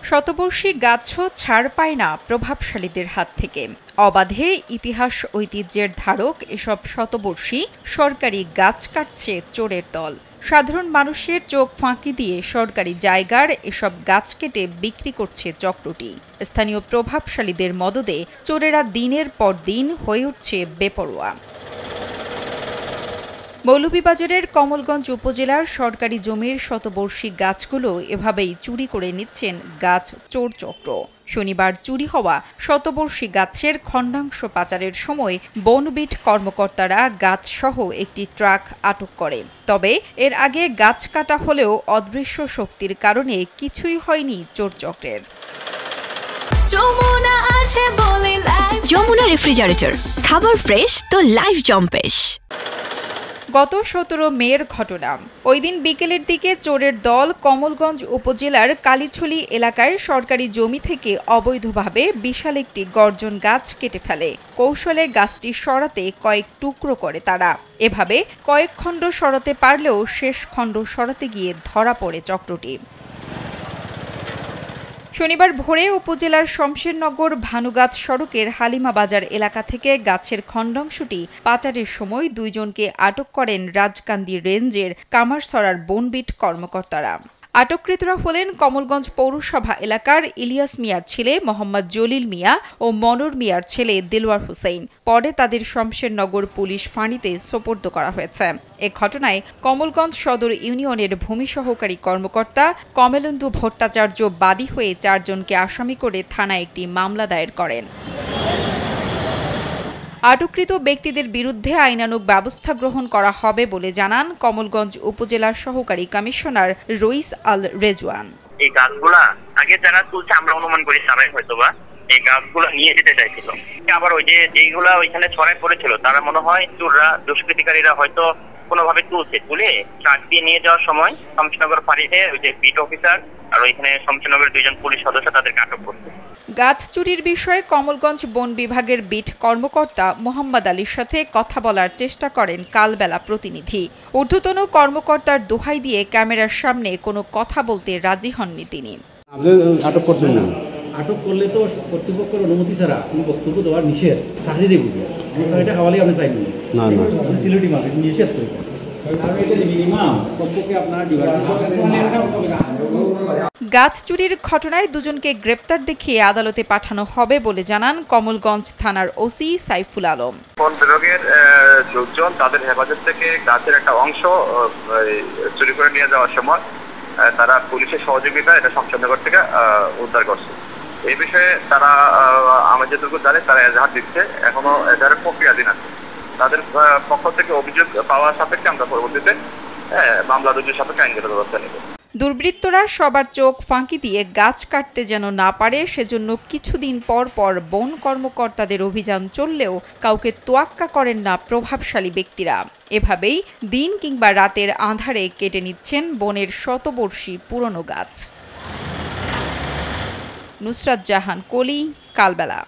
শতবর্ষী গাছও ছাড় পায় না প্রভাবশালীদের হাত থেকে। অবাধে ইতিহাস ঐতিহ্যের ধারক এসব শতবর্ষী সরকারি গাছ কাটছে চোরের দল। সাধারণ মানুষের চোখ ফাঁকি দিয়ে সরকারি জায়গার এসব গাছ কেটে বিক্রি করছে চক্রটি। স্থানীয় প্রভাবশালীদের মদদে চোরেরা দিনের পর দিন হয়ে উঠছে বেপরোয়া। মৌলভীবাজারের কমলগঞ্জ উপজেলার সরকারি জমির শতবর্ষী গাছগুলো এভাবেই চুরি করে নিচ্ছেন গাছ চোর চক্র। শনিবার চুরি হওয়া শতবর্ষী গাছের খণ্ডাংশ পাচারের সময় বনবিট কর্মকর্তারা গাছসহ একটি ট্রাক আটক করে। তবে এর আগে গাছ কাটা হলেও অদৃশ্য শক্তির কারণে কিছুই হয়নি চোর চক্রের। যমুনা রেফ্রিজারেটর, খাবার ফ্রেশ তো লাইফ জম্পেশ। গত 17 মের ঘটনা। ওই দিন বিকেলের দিকে চোরের দল কমলগঞ্জ উপজেলার কালীছড়ি এলাকায় সরকারি জমি থেকে অবৈধভাবে বিশাল একটি গর্জন গাছ কেটে ফেলে। কৌশলে গাছটি সরাতে কয়েক টুকরো করে তারা। এভাবে কয়েক খণ্ড সরাতে পারলেও শেষ খণ্ড সরাতে গিয়ে ধরা পড়ে চক্রটি। শনিবার ভোরে উপজেলার শমশেরনগর ভানুগাছ সড়কের হালিমা বাজার এলাকা থেকে গাছের খণ্ডাংশটি পাচারের সময় দুইজনকে আটক করেন রাজকান্দি রেঞ্জের কামারছড়ার বনবিট কর্মকর্তারা। আটককৃতরা হলেন কমলগঞ্জ পৌরসভা এলাকার ইলিয়াস মিয়ার ছেলে মোহাম্মদ জলিল মিয়া ও মনোর মিয়ার ছেলে দিলওয়ার হোসেন। পরে তাদের শমশেরনগর পুলিশ ফাঁড়িতে সোপর্দ করা হয়েছে। এ ঘটনায় কমলগঞ্জ সদর ইউনিয়নের ভূমি সহকারী কর্মকর্তা কমলেন্দু ভট্টাচার্য বাদী হয়ে 4 জনকে আসামি করে থানায় একটি মামলা দায়ের করেন। আটককৃত ব্যক্তিদের বিরুদ্ধে আইনানুগ ব্যবস্থা গ্রহণ করা হবে বলে জানান কমলগঞ্জ উপজেলার সহকারী কমিশনার রইস আল রেজওয়ান। এই গাছগুলা আগে যারা তুলছে আমরা অনুমান করি তারাই হয়তোবা এই গাছগুলো নিয়ে যেতে চাইছিল। আবার ওই যেগুলা ওইখানে ছড়ায় পড়েছিল তারা মনে হয় চোররা দুষ্কৃতিকারীরা হয়তো কোনোভাবে তুলে ট্রাক দিয়ে নিয়ে যাওয়ার সময় শমশেরনগর ফাঁড়িতে ওই যে বিট অফিসার আর ওইখানে শমশেরনগরের 2 জন পুলিশ সদস্য তাদেরকে আটক করছে। গাছ চুরির বিষয়ে কমলগঞ্জ বন বিভাগের বিট কর্মকর্তা মোহাম্মদ আলীর সাথে কথা বলার চেষ্টা করেন কালবেলা প্রতিনিধি। ঊর্ধ্বতন কর্মকর্তার দোহাই দিয়ে ক্যামেরার সামনে কোনো কথা বলতে রাজি হননি তিনি। আটক করছেন না? আটক করলে তো কর্তৃপক্ষের অনুমতি ছাড়া কোনো বক্তব্য দেওয়ার নিষেধ। চাকরি দেব এটা খাওয়ালে আপনি চাইবেন না, সিলিটি মার্কেট নিষেধ করে। গাছ চুরির ঘটনায় 2 জনকে গ্রেপ্তার দেখিয়ে আদালতে পাঠানো হবে বলে জানান কমলগঞ্জ থানার ওসি সাইফুল আলম। বন বিভাগের লোকজন তাদের হেফাজত থেকে গাছের একটা অংশ চুরি করে নিয়ে যাওয়ার সময় তারা পুলিশের সহযোগিতা এটা শমশেরনগর থেকে উদ্ধার করছে। এই বিষয়ে তারা আমি যেটুকু জানি তারা এজাহার দিচ্ছে, এখনো এজাহারের প্রক্রিয়াধীন আছে। তাদের পক্ষ থেকে অভিযোগ পাওয়া সাপেক্ষে আমরা পরবর্তীতে মামলা রুজুর সাপেক্ষে আইনগত ব্যবস্থা নেব। দুর্বৃত্তরা সবার চোখ ফাঁকি দিয়ে গাছ কাটতে যেন না পারে সেজন্য কিছুদিন পর পর বন কর্মকর্তাদের অভিযান চললেও কাউকে তোয়াক্কা করেন না প্রভাবশালী ব্যক্তিরা। এভাবেই দিন কিংবা রাতের আঁধারে কেটে নিচ্ছেন বনের শতবর্ষী পুরনো গাছ। নুসরাত জাহান কলি, কালবেলা।